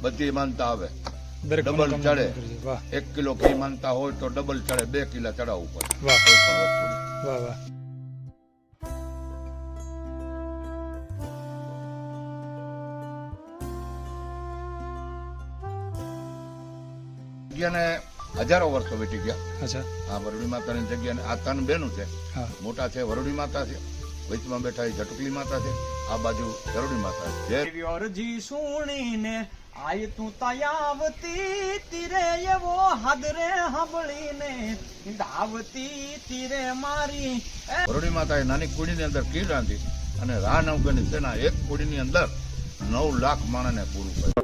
બધી માનતા આવે, દરેક ડબલ ચડે. વાહ 1 કિલો ઘી માનતા હોય તો ડબલ ચડે, 2 કિલા ચડાવવું પડે. વાહ કોઈ પણ વસ્તુની. વાહ વાહ. જગ્યાને હજારો વર્ષો વીતી ગયા. અચ્છા. આ વરુડી માતાની જગ્યાને આ 3 બહેનું છે. હા. મોટા છે વરુડી માતા છે, વચમાં બેઠા એ ઝટકલી માતા છે, આ બાજુ ગરુડી માતા છે. વ્યોરજી સુણીને આય તું તયાવતી તીરે એવો હાદરે હબળીને દાવતી તીરે મારી. વરુડી માતાએ નાની કુડીની અંદર કીડ રાંધી અને રા નવગણની સેના એક કુડીની અંદર 9 લાખ માણસને પૂરું કર્યું.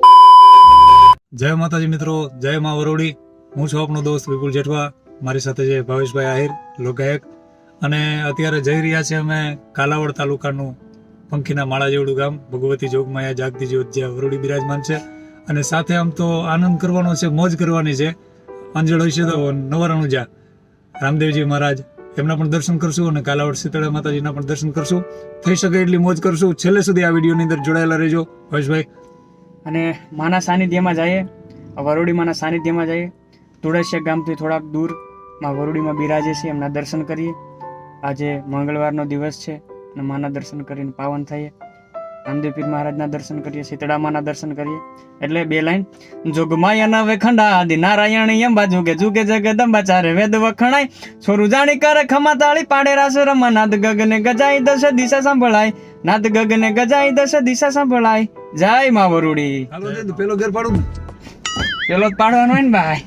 જય માતાજી મિત્રો, જય મા વરોડી. હું છું આપનો દોસ્ત વિપુલ જેઠવા. મારી સાથે છે ભાવેશભાઈ આહિર, લોકગાયક. અને અત્યારે જઈ રહ્યા છે અમે કાલાવડ તાલુકાનું પંખીના માળા જેવડું ગામ, ભગવતી જોગમાયા જાગતી જ્યોત જ્યાં વરોડી બિરાજમાન છે. અને સાથે આમ તો આનંદ કરવાનો છે, મોજ કરવાની છે. અંજળ હોય છે તો નવરાણું જા રામદેવજી મહારાજ એમના પણ દર્શન કરશું અને કાલાવડ શીતળા માતાજીના પણ દર્શન કરશું. થઈ શકે એટલી મોજ કરશું. છેલ્લે સુધી આ વિડીયોની અંદર જોડાયેલા રહેજો ભાવેશભાઈ. અને માના સાનિધ્યમાં જઈએ, વરોડી માના સાનિધ્યમાં જઈએ. તુળસિયા ગામથી થોડાક દૂર માં વરોડીમાં બિરાજે છે, એમના દર્શન કરીએ. આજે મંગળવારનો દિવસ છે અને માના દર્શન કરીને પાવન થઈએ. રામદેવ પીર મહારાજના દર્શન કરીએ, શીતળા માના દર્શન કરીએ. એટલે 2 લાઈન. જોગમાયા નવે ખંડા આદિ નારાયણી અંબા જુગે જુગે જગદંબા ચારે વેદ વખણાય. છોરું જાણી કરે ખમા તાળી પાડે રાસ રમા. નાદ ગગને ગજાઈ દશ દિશા સંભળાય. નાદ ગગને ગજાઈ દશ દિશા સંભળાય. જય મા વરુડી. પેલો ઘેર પાડું, પેલો જ પાડવાનો હોય ને ભાઈ.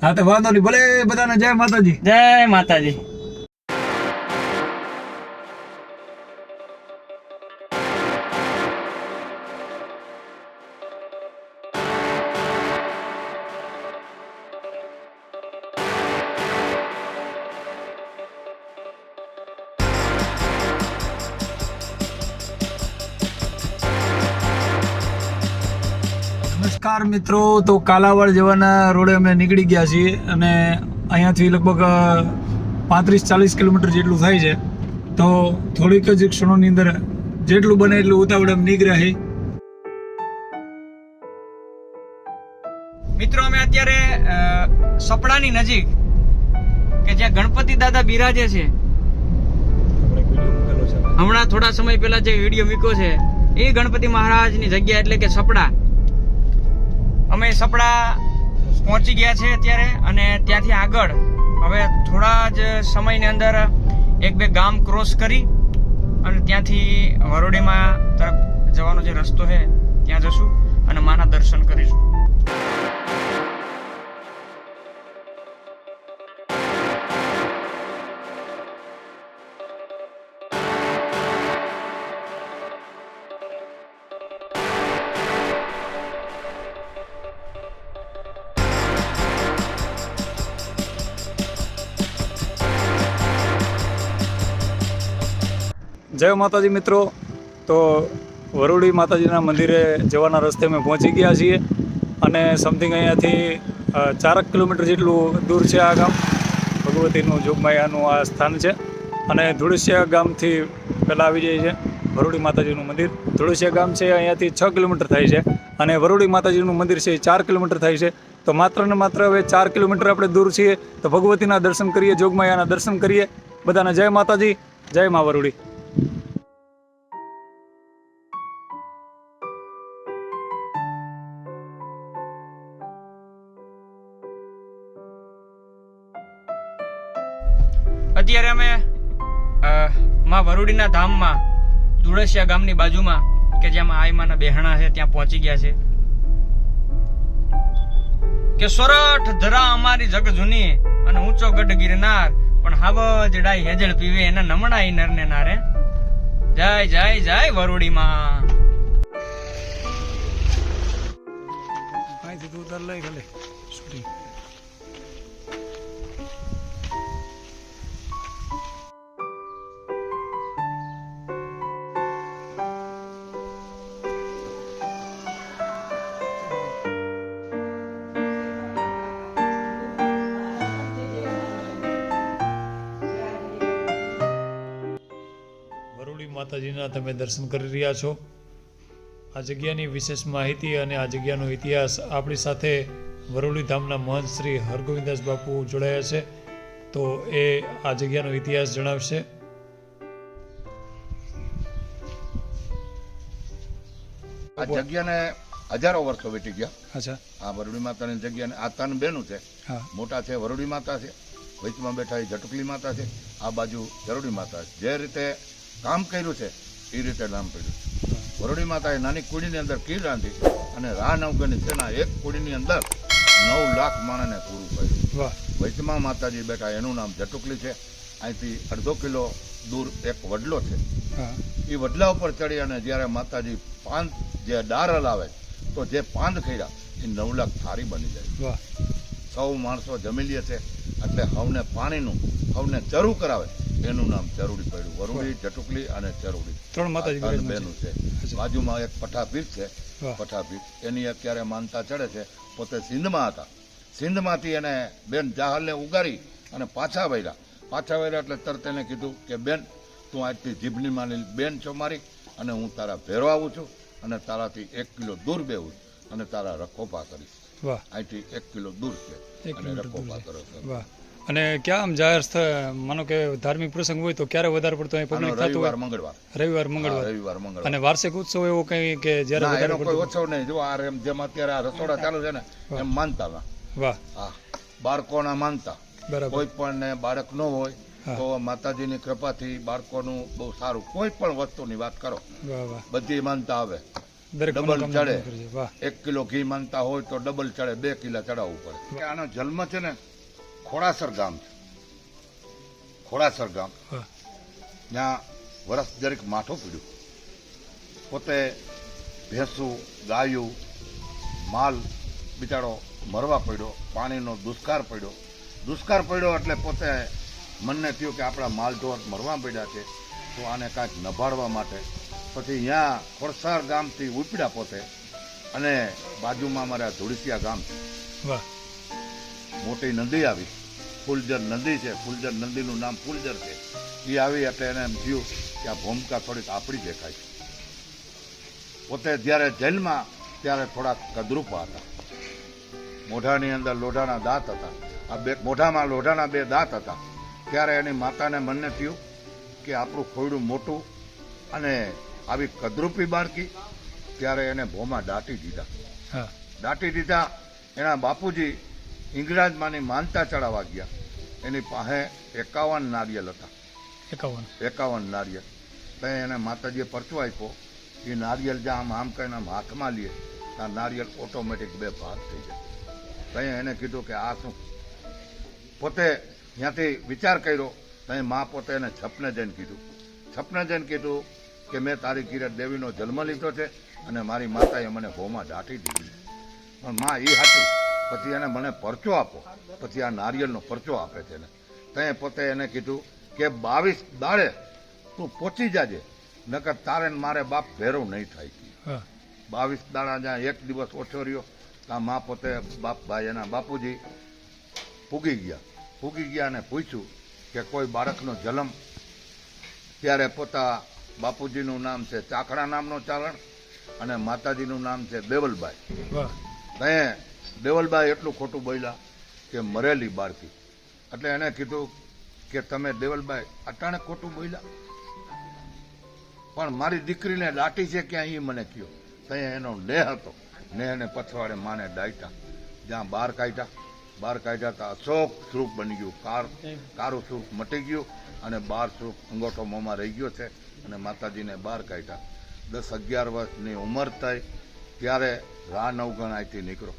હા તો વાંધો નહીં, ભલે બધાને જય માતાજી. જય માતાજી. નમસ્કાર મિત્રો, તો કાલાવડ જવાના રોડે અમે નીકળી ગયા છીએ અને અહીંયાથી લગભગ 35-40 કિલોમીટર જેટલું થાય છે. તો થોડીક જ ક્ષણોની અંદર જેટલું બને એટલું ઉતાવળ અમે નીકળ્યા છે. મિત્રો અમે અત્યારે સપડાની નજીક કે જ્યાં ગણપતિ દાદા બિરાજે છે, હમણાં થોડા સમય પહેલા જે વિડીયો મૂક્યો છે એ ગણપતિ મહારાજની જગ્યા એટલે કે સપડા. અમે સપડા પહોંચી ગયા છે અત્યારે અને ત્યાંથી આગળ હવે થોડા જ સમયની અંદર 1-2 ગામ ક્રોસ કરી અને ત્યાંથી વરોડીમાં તરફ જવાનો જે રસ્તો છે ત્યાં જશું અને માના દર્શન કરીશું. જય માતાજી મિત્રો, તો વરોડી માતાજીના મંદિરે જવાના રસ્તે અમે પહોંચી ગયા છીએ અને સમથિંગ અહીંયાથી 4 કિલોમીટર જેટલું દૂર છે આ ગામ. ભગવતીનું જોગમાયાનું આ સ્થાન છે અને ધુળસિયા ગામથી પહેલાં આવી જાય છે વરોડી માતાજીનું મંદિર. ધુળસિયા ગામ છે અહીંયાથી 6 કિલોમીટર થાય છે અને વરોડી માતાજીનું મંદિર છે એ 4 કિલોમીટર થાય છે. તો માત્ર ને માત્ર હવે 4 કિલોમીટર આપણે દૂર છીએ તો ભગવતીના દર્શન કરીએ, જોગમાયાના દર્શન કરીએ. બધાને જય માતાજી, જય મા વરોડી. અત્યારે અમે માં વરુડીના ધામમાં તુળસિયા ગામની બાજુમાં કે જ્યાં આઈમાના બેહણા છે ત્યાં પહોંચી ગયા છે. કે સોરઠ ધરા અમારી જગ જૂની અને ઊંચો ગઢ ગિરનાર પણ હાવજ ડાઈ હેજળ પીવે એના નમણાઈ નરને નારે. જય જય જય વરુડીમાં. માતાજીના તમે દર્શન કરી રહ્યા છો આ જગ્યાની વિશેષ માહિતી અને આ જગ્યાનો ઇતિહાસ આપણી સાથે વરોડી ધામના મહંત શ્રી હરગોવિંદાસ બાપુ જોડાયા છે, તો એ આ જગ્યાનો ઇતિહાસ જણાવશે. આ જગ્યાને હજારો વર્ષો વીતી ગયા. અચ્છા. આ વરુડી માતાની જગ્યાને આ તન બેનું છે. હા. મોટા છે વરુડી માતા છે, વચમાં બેઠા એ જટુકલી માતા છે, આ બાજુ જરોડી માતા છે. જે રીતે કામ કર્યું છે એ રીતે નામ પડ્યું. વરુડી માતાએ નાની કુડીની અંદર કીલ રાંધી અને રાહ નવગણની સેના એક કુડીની અંદર 9 લાખ માણસને પૂરું કર્યું. વાહ. વચમાં માતાજી બેઠા એનું નામ જટુકલી છે. અહીંથી 1/2 કિલો દૂર એક વડલો છે. હા. એ વડલા ઉપર ચડી અને જ્યારે માતાજી પાંદ જે ડાર હલાવે તો જે પાંદ ખર્યા એ 9 લાખ થારી બની જાય. વાહ. સૌ માણસો જમી લે છે એટલે હવને પાણીનું હવને ચરું કરાવે એનું નામ ચરુડી પડ્યું. વરુડી, જટુકલી અને ચરુડી 3 માતાજી આ ત્રણ બિરાજમાન બેનું છે. છે. બાજુમાં એક પઠાપીર છે. વાહ. પઠાપીર એની અત્યારે માનતા ચડે છે. પોતે સિંધમાં હતા. સિંધમાંથી એને બેન જાહલને ઉગારી અને પાછા વળ્યા એટલે તરત એને કીધું કે બેન તું આજથી જીભની માની બેન છો મારી અને હું તારા ભેરો આવું છું અને તારાથી 1 કિલો દૂર બેવું અને તારા રખોપા કરીશ. વાહ. અહીંથી 1 કિલો દૂર છે 1 અને કિલોમીટર દૂર રખોપા છે. કરો છો. વાહ. અને ક્યાં આમ જાહેર સ્થળ, માનો કે ધાર્મિક પ્રસંગ હોય તો ક્યારે વધારે પડતો અહીં આનો પબ્લિક થતું રવિવાર હોય? મંગળવાર રવિવાર હા, મંગળવાર. રવિવાર મંગળવાર અને વાર્ષિક ઉત્સવ એવો કંઈ કે જ્યારે ના, વધારે એનો કોઈ પડતો? ઓછો નહીં. જો આ જેમ અત્યારે આ રસોડા ચાલુ છે ને એમ માનતા ના. વાહ. હા, બાળકોના માનતા બરાબર. કોઈ પણ ને બાળક ન હોય હા. તો માતાજીની કૃપાથી બાળકોનું બહુ સારું. કોઈ પણ વસ્તુની વાત કરો વાહ વાહ. બધી માનતા આવે. દરેક ડબલ મનોકામના ચડે. પૂરી કરી છે. વાહ. 1 કિલો ઘી માનતા હોય તો ડબલ ચડે, 2 કિલો ચડાવવું પડે. આનો જન્મ છે ને ખોડાસર ગામ છે. ખોડાસર ગામ વાહ. ત્યાં વરસ જરીક માઠું પીડ્યું. પોતે ભેંસું, ગાયું, માલ બિચારો મરવા પડ્યો. પાણીનો દુષ્કાળ પડ્યો એટલે પોતે મનને થયું કે આપણા માલ ઢોર મરવા પડ્યા છે તો આને કાંઈક નભાડવા માટે પછી અહીંયા ખોડસાર ગામથી ઉપડ્યા પોતે અને બાજુમાં અમારા ધુળસિયા ગામ છે. વાહ. મોટી નદી આવી, ફૂલજર નદી છે. ફૂલજર નદીનું નામ ફૂલજર છે. એ આવી એટલે એને એમ થયું કે આ ભૂમિકા થોડીક આપણી દેખાય છે. પોતે જ્યારે જેલમાં ત્યારે થોડાક કદરૂપા હતા. મોઢાની અંદર લોઢાના દાંત હતા. આ મોઢામાં લોઢાના 2 દાંત હતા. ત્યારે એની માતાને મનને થયું કે આપણું ખોયડું મોટું અને આવી કદરૂપી બાળકી. ત્યારે એને ભોમાં દાટી દીધા. હા. દાટી દીધા. એના બાપુજી ઇંગરાજમાંની માનતા ચડાવવા ગયા. એની પાસે 51 નારિયેલ હતા. 51 નારિયેલ. ત્યાં એને માતાજીએ પરચો આપ્યો. એ નારિયેલ જ્યાં આમ કરીને આમ હાથમાં લે ત્યાં નારિયેલ ઓટોમેટિક 2 ભાગ થઈ જાય. ત્યાં એને કીધું કે આ શું? પોતે ત્યાંથી વિચાર કર્યો. ત્યાં મા પોતે એને છપને જઈને કીધું કે મેં તારી કિરણ દેવીનો જન્મ લીધો છે અને મારી માતાએ મને ભોમાં દાટી દીધી. પણ મા એ હાચું. પછી એને મને પરચો આપો. પછી આ નારિયેલનો પરચો આપે છે એને. ત્યાં પોતે એને કીધું કે 22 દાડે તું પહોંચી જાજે, નકર તારે ને મારે બાપ ભેરો નહીં થાય. હા. 22 દાડા જ્યાં 1 દિવસ ઓછો રહ્યો ત્યાં મા પોતે ભાઈ એના બાપુજી પૂગી ગયા અને પૂછ્યું કે કોઈ બાળકનો જન્મ. ત્યારે પોતા બાપુજીનું નામ છે ચાકડા નામનો ચારણ અને માતાજીનું નામ છે દેવલબાઈ. વાહ. ત્યાં દેવલબાઈ એટલું ખોટું બોલ્યા કે મરેલી બાળકી. એટલે એને કીધું કે તમે દેવલબાઈ અટાણે ખોટું બોલ્યા, પણ મારી દીકરીને દાટી છે ક્યાં એ મને કયો. ત્યાં એનો નેહ હતો. નેહને પછવાડે માને ડાયટા. જ્યાં બહાર કાઢ્યા તો અશોક સ્વરૂપ બની ગયું. કારું સ્વરૂપ મટી ગયું અને 12 સ્વરૂપ અંગોઠો મોંમાં રહી ગયો છે. અને માતાજીને બહાર કાઢ્યા. 10-11 વર્ષની ઉંમર થઈ ત્યારે રા નવગણ અહીંથી નીકળો.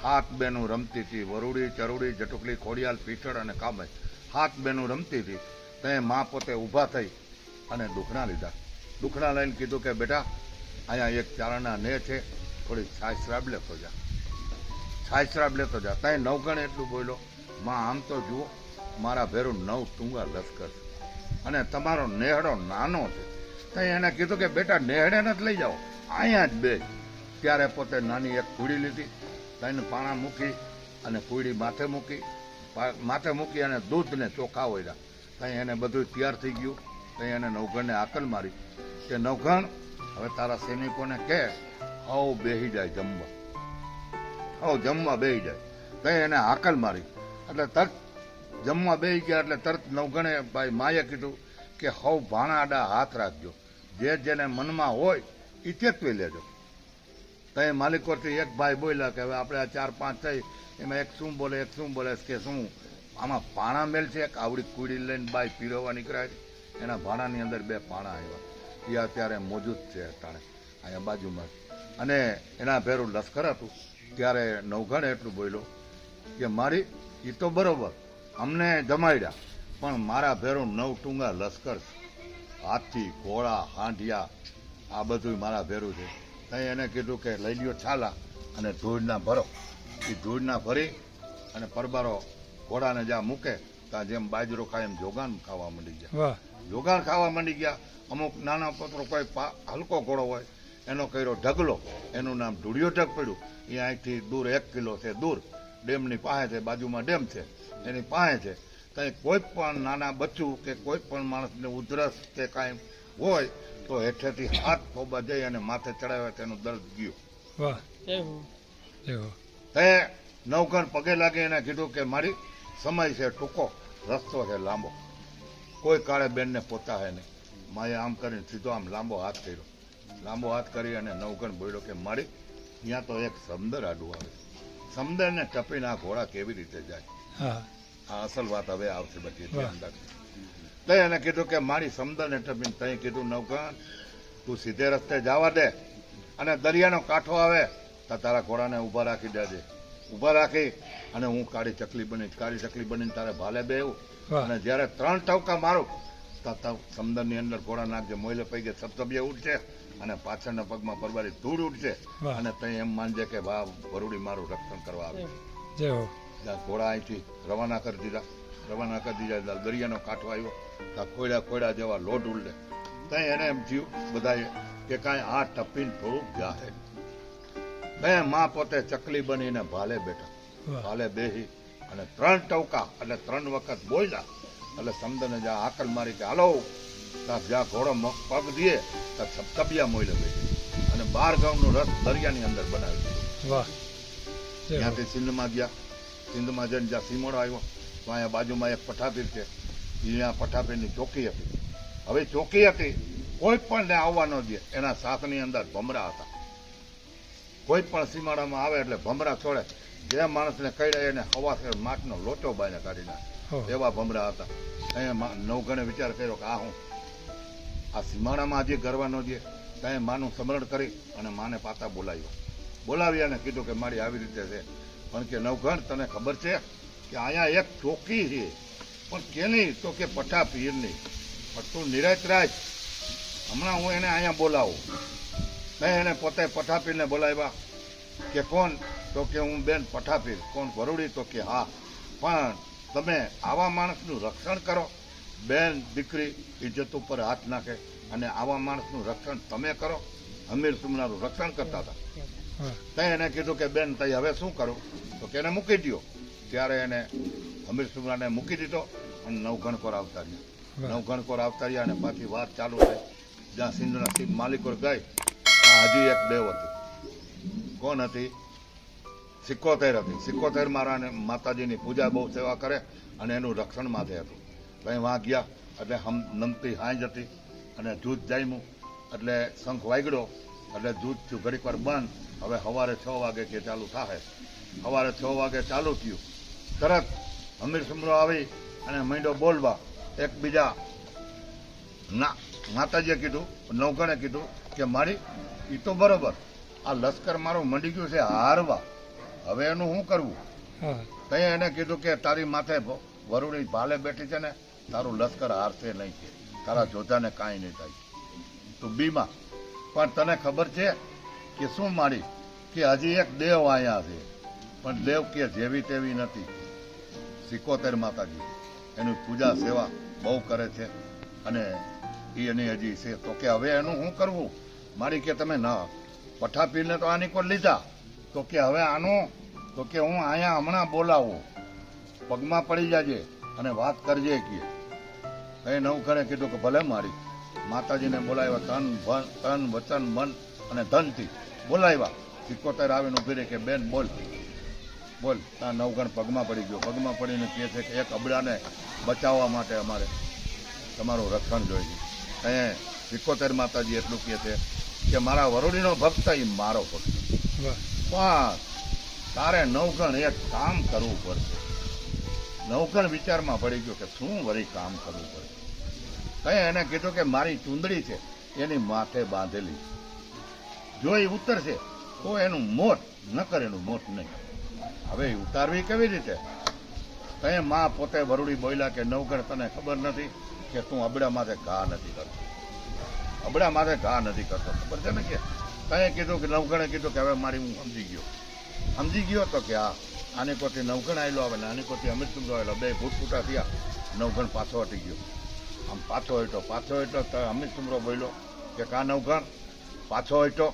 7 બહેનું રમતી હતી. વરુડી, ચરુડી, જટુકલી, ખોડિયાલ, પીછળ અને કામય 7 બહેનું રમતી હતી. ત્યાં મા પોતે ઊભા થઈ અને દુખણા લીધા. દુખણા લઈને કીધું કે બેટા અહીંયા એક ચારણના ને છે, થોડી છાશ શ્રાબ લેતો જા. ત્યાં નવગણ એટલું બોલ્યો, માં આમ તો જુઓ મારા ભેરું 9 તુંગા લશ્કર છે અને તમારો નેહડો નાનો છે. ત્યાં એને કીધું કે બેટા નેહડે નથી લઈ જાઓ, અહીંયા જ બે. ત્યારે પોતે નાની એક કુડી લીધી. ત્યાં પાણા મૂકી અને કુડી માથે મૂકી અને દૂધને ચોખા ઓળ્યા. ત્યાં એને બધું તૈયાર થઈ ગયું. ત્યાં એને નવગણને આકલ મારી કે નવગણ હવે તારા સૈનિકોને કે હાવ બેહી જાય જમવા, હાવ જમવા બેહી જાય. કઈ એને હાકલ મારી એટલે તરત જમવા બેહી ગયા. એટલે તરત નવગણે ભાઈ માએ કીધું કે હાવ ભાણાડા હાથ રાખજો, જેને મનમાં હોય એ ચેતવી લેજો. તઈ માલિકોથી એક ભાઈ બોલ્યા કે હવે આપણે આ 4-5 થઈ, એમાં એક શું બોલે કે શું આમાં પાણા મેલ છે. એક આવડી કુડી લઈને બાઈ પીરવવા નીકળ્યા છે, એના ભાણાની અંદર 2 પાણા આવ્યા. એ અત્યારે મોજૂદ છે અટાણે અહીંયા બાજુમાં. અને એના ભેરું લશ્કર હતું. ત્યારે નવઘણ એટલું બોલ્યો કે મારી એ તો બરોબર અમને જમાડ્યા, પણ મારા ભેરું 9 ટૂંગા લશ્કર છે, હાથી ઘોડા હાંડિયા આ બધું મારા ભેરું છે. તઈ એને કીધું કે લઈ લ્યો છાલા અને ધૂળના ભરો. એ ધૂળના ભરી અને પરબારો ઘોડાને જ્યાં મૂકે ત્યાં જેમ બાજરો ખાય એમ જોગાણ ખાવા માંડી ગયા. જોગાણ ખાવા માંડી ગયા. અમુક નાના પત્રો કોઈ હલકો ઘોડો હોય એનો કર્યો ઢગલો, એનું નામ ધૂળિયો ઢગ પડ્યું. એ અહીંથી દૂર 1 કિલો છે દૂર, ડેમની પાસે છે, બાજુમાં ડેમ છે એની પાસે છે. કંઈ કોઈ પણ નાના બચ્ચું કે કોઈ પણ માણસને ઉધરસ કે કાંઈ હોય તો હેઠેથી હાથ થોબા જઈ અને માથે ચડાવ્યા તેનું દર્દ ગયું. તે નવઘણ પગે લાગી એને કીધું કે મારી સમય છે ટૂંકો, રસ્તો છે લાંબો, કોઈ કાળે બેનને પોતા હે નહીં. માએ આમ કરીને સીધો આમ લાંબો હાથ કર્યો. લાંબો હાથ કરી અને નવઘણ બોલ્યો કે મારી ત્યાં તો એક સમદર આડું આવે, સમદરને ટપીને આ ઘોડા કેવી રીતે જાય. આ અસલ વાત હવે આવશે બધી. તઈ એને કીધું કે મારી સમદરને ટપીને તઈ કીધું નવઘણ તું સીધે રસ્તે જવા દે અને દરિયાનો કાંઠો આવે તો તારા ઘોડાને ઊભા રાખી દેજે. ઊભા રાખી અને હું કાળી ચકલી બનીને તારે ભાલે બેવું અને જ્યારે 3 ટવકા મારું તો સમદરની અંદર ઘોડા નાખજે. મોયલે પૈકે સબસબિયા ઉઠશે અને પાછળના પગમાં પરબારી ધૂળ ઉઠશે અને તઈ એમ માનજે કે ભા વરુડી મારું રક્ષણ કરવા આવે. ઘોડા અહીંથી રવાના કરી દીધા. દરિયાનો કાંઠો આવ્યો ત્યાં ખોયડા જેવા લોટ ઉડે. તઈ એને એમ થયું બધાએ કે કાંઈ આ ટપીને થોડુંક જાહે. બે માં પોતે ચકલી બનીને ભાલે બેઠા. ભાલે બેહી અને 3 ટવકા એટલે 3 વખત બોલ્યા. એટલે સમદને જ્યાં આકલ મારી કે હાલો, ત્યાં જ્યાં ઘોડો પગ દીએ ત્યાં સબસબિયા મોયલે બેઠી અને 12 ઘઉંનો રસ દરિયાની અંદર બનાવી દીધો. ત્યાંથી સિંધમાં ગયા. સિંધમાં જઈને જ્યાં સીમોડો આવ્યો તો અહીંયા બાજુમાં એક પઠાપીર છે. અહીંયા પઠાપીરની ચોકી હતી. હવે ચોકી હતી, કોઈ પણ ને આવવા ન દે. એના સાથની અંદર ભમરા હતા. કોઈ પણ સીમાડામાં આવે એટલે ભમરા છોડે. જે માણસને કઈ એને હવા માટનો લોટો બાઈને કાઢી નાખે એવા ભમરા હતા. અહીંયા નવઘણે વિચાર કર્યો કે આ સીમાડામાં હજી ગરવા ન દે. ત્યાં માનું સ્મરણ કરી અને માને પાછા બોલાવી અને કીધું કે મારી આવી રીતે છે. પણ કે નવઘણ તને ખબર છે કે અહીંયા એક ચોકી છે, પણ કેની? તો કે પઠાપીરની. પણ તું નિરાત રાખ, હમણાં હું એને અહીંયા બોલાવું. નહીં, એને પોતે પઠાપીરને બોલાવ્યા. કે કોણ? તો કે હું બેન પઠાપીર. કોણ? વરુડી? તો કે હા. પણ તમે આવા માણસનું રક્ષણ કરો. બેન દીકરી ઇજ્જત ઉપર હાથ નાખે અને આવા માણસનું રક્ષણ તમે કરો. અમીર સુમનાનું રક્ષણ કરતા હતા. તઈ એને કીધું કે બેન તઈ હવે શું કરું? તો કે એને મૂકી દો. ત્યારે એને અમીર સુમનાને મૂકી દીધો અને નવઘણકોર આવતા રહ્યા. અને પાછી વાત ચાલુ થઈ. જ્યાં સિંધના માલિકોર ગઈ હજી એક દેવ હતી. કોણ હતી? સિક્કોતેર હતી. સિક્કોતેર માતાજીની પૂજા બહુ સેવા કરે અને એનું રક્ષણ માથે હતું. ભાઈ વાં ગયા એટલે નમતી હાંજ હતી અને જૂથ જામ્યું એટલે શંખ વાગડ્યો એટલે જૂથ થયું ઘડીક વાર બંધ. હવે સવારે 6 વાગે કે ચાલુ થાય. સવારે 6 વાગે ચાલુ થયું. તરત અમીર સુમરો આવી અને માંડ્યો બોલવા. એકબીજા માતાજીએ કીધું, નવઘણે કીધું કે મારી એ તો બરોબર, આ લશ્કર મારું મંડી ગયું છે હારવા, હવે એનું શું કરવું? ત્યાં એને કીધું કે તારી માથે વરુડી ભાલે બેઠી છે ને, તારું લશ્કર હારશે નહીં, કે તારા જોધાને કાંઈ નહીં થાય, તું બીમાં. પણ તને ખબર છે કે શું મારી કે હજી એક દેવ અહીંયા છે, પણ દેવ કે જેવી તેવી નથી. સિક્કોતેર માતાજી એની પૂજા સેવા બહુ કરે છે અને એની હજી છે. તો કે હવે એનું શું કરવું મારી? કે તમે ના પઠાપીરને તો આની કોઈ લીધા, તો કે હવે આનું તો કે હું અહીંયા હમણાં બોલાવું, પગમાં પડી જાજે અને વાત કરજે. કે એ નવઘણે કીધું કે ભલે મારી. માતાજીને બોલાવ્યા તન વચન મન અને ધનથી બોલાવ્યા. 71 આવીને ઉભી રહી કે બેન બોલ બોલ. ત્યાં નવગણ પગમાં પડી ગયો. પગમાં પડીને કહે છે કે એક અબડાને બચાવવા માટે અમારે તમારું રક્ષણ જોઈએ છે. અહીંયા 71 માતાજી એટલું કહે છે કે મારા વરોડીનો ભક્ત એ મારો ભક્ત, પણ તારે નવગણ એક કામ કરવું પડશે. નવગણ વિચારમાં પડી ગયો કે શું વળી કામ કરવું પડશે. કઈ એને કીધું કે મારી ચૂંદડી છે એની માથે બાંધેલી, જો એ ઉતરશે તો એનું મોત, નકર એનું મોત નહીં. હવે એ ઉતારવી કેવી રીતે? કઈ માં પોતે વરુડી બોલ્યા કે નવગણ તને ખબર નથી કે તું અબડા માથે ઘા નથી કરતો, અબડા માથે ઘા નથી કરતો, ખબર છે ને? કે કઈ કીધું કે નવગણે કીધું કે હવે મારી હું સમજી ગયો તો કે હા આની કોથી નવગણ આવેલો આવે ને આની કોથી અમિત સુંદર આવેલો, બે ભૂત ફૂટા થયા. નવગણ પાછો હટી ગયો. આમ પાછો હટ્યો તો અમિત સુમરો બોલ્યો કે કા નવગણ પાછો હટ્યો?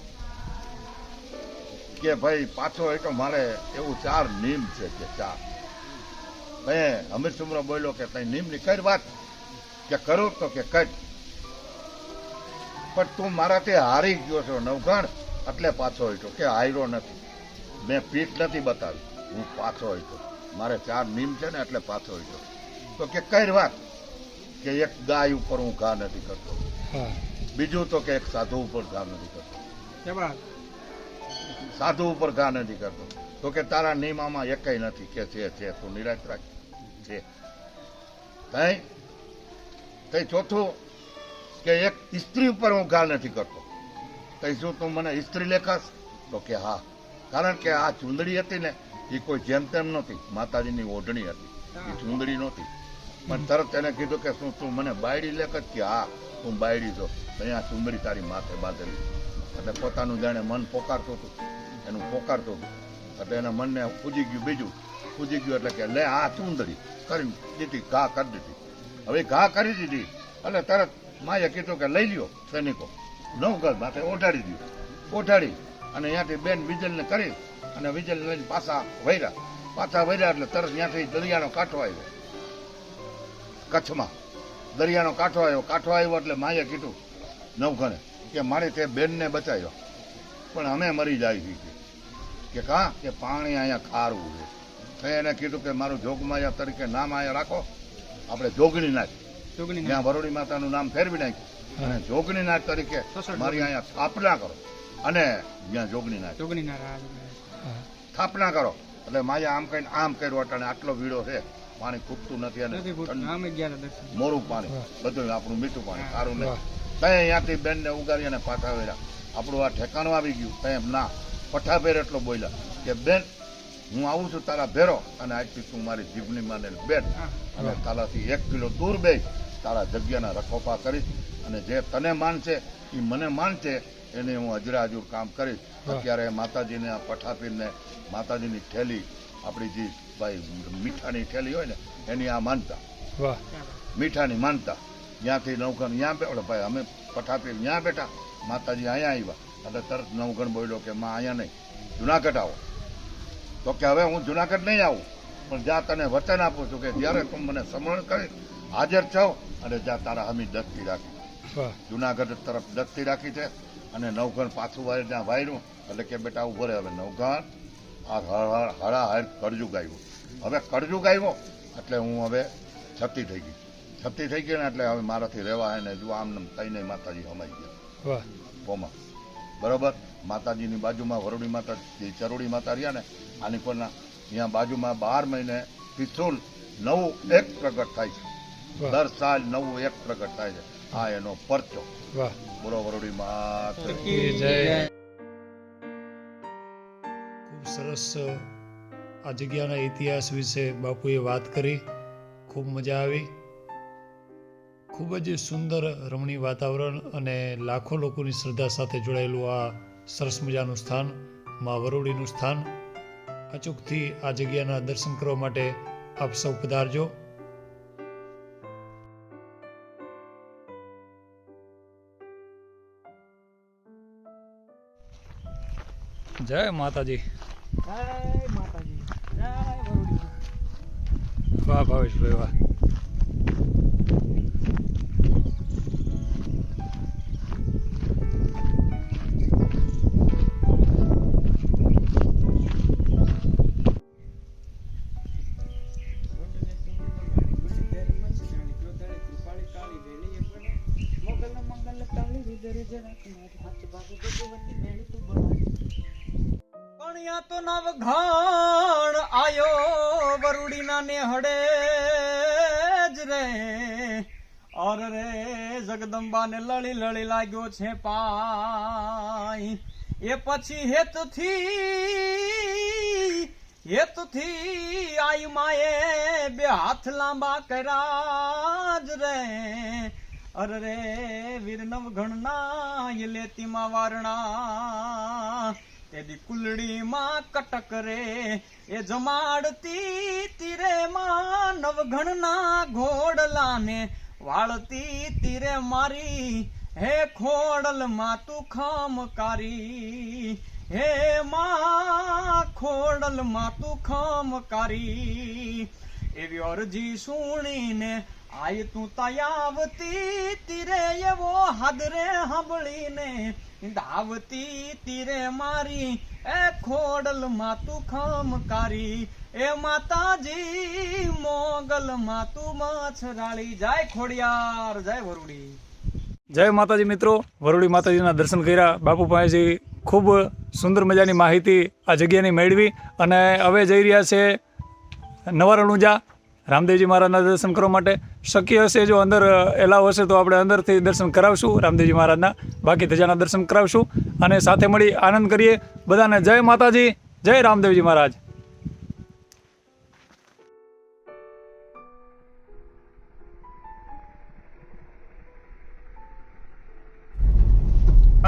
કે ભાઈ પાછો હટ્યો મારે એવું 4 નિયમ છે કે 4. ભાઈ અમિત સુમરો બોલ્યો કે તઈ નિયમની કઈ વાત કે કરું તો કે કઈ, પણ તું મારાથી હારી ગયો છો નવગણ એટલે પાછો હટ્યો. કે હાર્યો નથી, મેં પીઠ નથી બતાવી, હું પાછો હટ્યો. મારે 4 નિયમ છે ને એટલે પાછો હટ્યો. તો કે કઈ વાત? કે એક ગાય ઉપર હું ઘા નથી કરતો, બીજું તો કે એક સાધુ ઉપર ઘા નથી કરતો, સાધુ ઉપર ઘા નથી કરતો. તો કે તારા નિયમમાં એકય નથી. કે છે તું નિરાશ રાખ છે. તઈ ચોથું કે એક સ્ત્રી ઉપર હું ઘા નથી કરતો. તઈ શું તું મને સ્ત્રી લેખાશ? તો કે હા, કારણ કે આ ચૂંદડી હતી ને એ કોઈ જેમ તેમ નહોતી, માતાજીની ઓઢણી હતી, એ ચૂંદડી નહોતી. પણ તરત એને કીધું કે શું તું મને બાયડી લેખ? કે હા તું બાયડી છો, અહીંયા ચૂંદડી તારી માથે બાંધેલી. એટલે પોતાનું જાણે મન પોકારતું હતું, એનું પોકારતું હતું. એટલે એના મનને પૂજી ગયું. બીજું પૂજી ગયું એટલે કે લે આ ચૂંદડી કરી દીધી, ઘા કરી દીધી. હવે ઘા કરી દીધી એટલે તરત માએ કીધું કે લઈ લ્યો સૈનિકો, નવગણ માથે ઓઢાડી દીધું. ઓઢાડી અને અહીંયાથી બેન વિજલને કરી અને વિજલ લઈને પાછા વૈરા એટલે તરત ત્યાંથી દરિયાનો કાંઠો આવ્યો. કચ્છમાં દરિયાનો કાંઠો આવ્યો એટલે માએ કીધું નવગણે કે મારે તે બેનને બચાવ્યો પણ અમે મરી જાય છે. કે કાં? કે પાણી અહીંયા ખારું છે. તો એને કીધું કે મારું જોગમાયા તરીકે નામ અહીંયા રાખો, આપણે જોગણીનાથ, ત્યાં વરોડી માતાનું નામ ફેરવી નાખ્યું અને જોગણીનાથ તરીકે મારી અહીંયા સ્થાપના કરો. અને જ્યાં જોગણીનાથ સ્થાપના કરો એટલે માયા આમ કહીને આમ કર્યો અટાણે આટલો વીડો છે, પાણી ખૂટતું નથી અને મોરું પાણી બધું આપણું મીઠું પાણી સારું નહીં. ત્યાં અહીંયાથી બેનને ઉગારી અને પાછા વેર્યા. આપણું આ ઠેકાણું આવી ગયું. ત્યાં ના પઠાભેર એટલો બોલ્યા કે બેન હું આવું છું તારા ભેરો અને આજથી તું મારી જીભની માને બેન અને તારાથી 1 કિલો દૂર બે તારા જગ્યાના રખોપા કરીશ અને જે તને માનશે એ મને માનશે એને હું હજરા કામ કરીશ. અત્યારે માતાજીને આ પઠાપીરને માતાજીની થેલી, આપણી જે ભાઈ મીઠાની થેલી હોય ને એની આ માનતા, મીઠાની માનતા. ત્યાંથી નવગણ ત્યાં બેઠો. ભાઈ અમે પઠાપીર ત્યાં બેઠા, માતાજી અહીંયા આવ્યા એટલે તરત નવગણ બોલ્યો કે માં અહીંયા નહીં, જુનાગઢ આવો. તો કે હવે હું જુનાગઢ નહીં આવું, પણ જ્યાં તને વચન આપું છું કે જ્યારે તું મને સમરણ કરી હાજર છો અને જ્યાં તારા હમી દસ્તી રાખી. જુનાગઢ તરફ દસ્તી રાખી છે અને નવગણ પાછું ત્યાં વાયરું એટલે કે બેટા ઉભો રહે. હવે નવગણ આ હળાહળ કળજુગ આવ્યું. હવે કળજુગ આવ્યો એટલે હું હવે છતી થઈ ગઈ ને એટલે હવે મારાથી રહેવાય ને જો આમ થઈને માતાજી હમાઈ ગયા પોમાં. બરોબર. માતાજીની બાજુમાં વરુડી માતા જે ચરોડી માતા રહ્યા ને આની પરના ત્યાં બાજુમાં 12 મહિને પિથુલ નવું એક પ્રગટ થાય છે. દર સાલ નવું એક પ્રગટ થાય છે. આ એનો પરચો. બોલો વરુડી માતા કી જય. ખૂબ સરસ આ જગ્યાના ઇતિહાસ વિશે બાપુએ વાત કરી. ખૂબ મજા આવી. ખૂબ જ સુંદર રમણીય વાતાવરણ અને લાખો લોકોની શ્રદ્ધા સાથે જોડાયેલું આ સરસ મજાનું સ્થાન, મા વરુડીનું સ્થાન. અચૂકથી આ જગ્યાના દર્શન કરવા માટે આપ સૌ પધારજો. જય માતાજી. વાહ ભાવેશભાઈ વાહ. અહીંયા તો નવઘણ આયો વરુડીના ને હડે જ રે ઓર રે જગદંબાને લળી લળી લાગ્યો છે પાઈ એ પછી હેતુથી આઈ માએ બે હાથ લાંબા કર્યા જ રે અર રે વીર નવઘણના એ લેતીમાં વારણા તેદી કુલડીમાં કટક રે એ જમાડતી તીરે માં નવઘણના ઘોડલાને વાળતી તીરે મારી હે ખોડલ માં તું ખમકારી હે માં ખોડલ માં તું ખમકારી એવી અરજી સુણીને આય તું તયાવતી તીરે એવો હાદરે સાંભળીને ધાવતી તીરે મારી એ ખોડલ માં તું ખમકારી એ માતાજી મોગલ માં તું મછરાળી જય ખોડિયાર જય વરુડી. જય માતાજી મિત્રો, વરુડી માતાજીના દર્શન કર્યા. બાપુ પાસેથી ખૂબ સુંદર મજાની માહિતી આ જગ્યાની મેળવી અને હવે જઈ રહ્યા છે નવા રણુજા રામદેવજી મહારાજના દર્શન કરવા માટે. શક્ય હશે જો અંદર એલાવ હશે તો આપણે અંદરથી દર્શન કરાવશું રામદેવજી મહારાજના, બાકી ધજાના દર્શન કરાવશું અને સાથે મળી આનંદ કરીએ. બધાને જય માતાજી, જય રામદેવજી મહારાજ.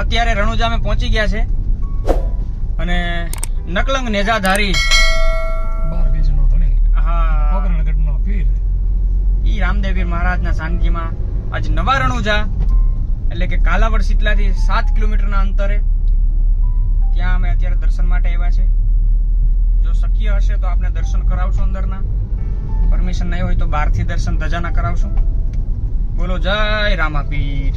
અત્યારે રણુજા અમે પહોંચી ગયા છે અને નકલંગ નેજાધારી ઈ રામદેવપીર મહારાજના સાનિધ્યમાં આજ નવા રણુજા એટલે કે કાલાવડ શીતલાથી 7 કિલોમીટરના અંતરે ત્યાં અમે અત્યારે દર્શન માટે આવ્યા છે. જો શક્ય હશે તો આપણે દર્શન કરાવશું અંદરના, પરમિશન નહીં હોય તો બહારથી દર્શન ધજાના કરાવશું. બોલો જય રામાપીર.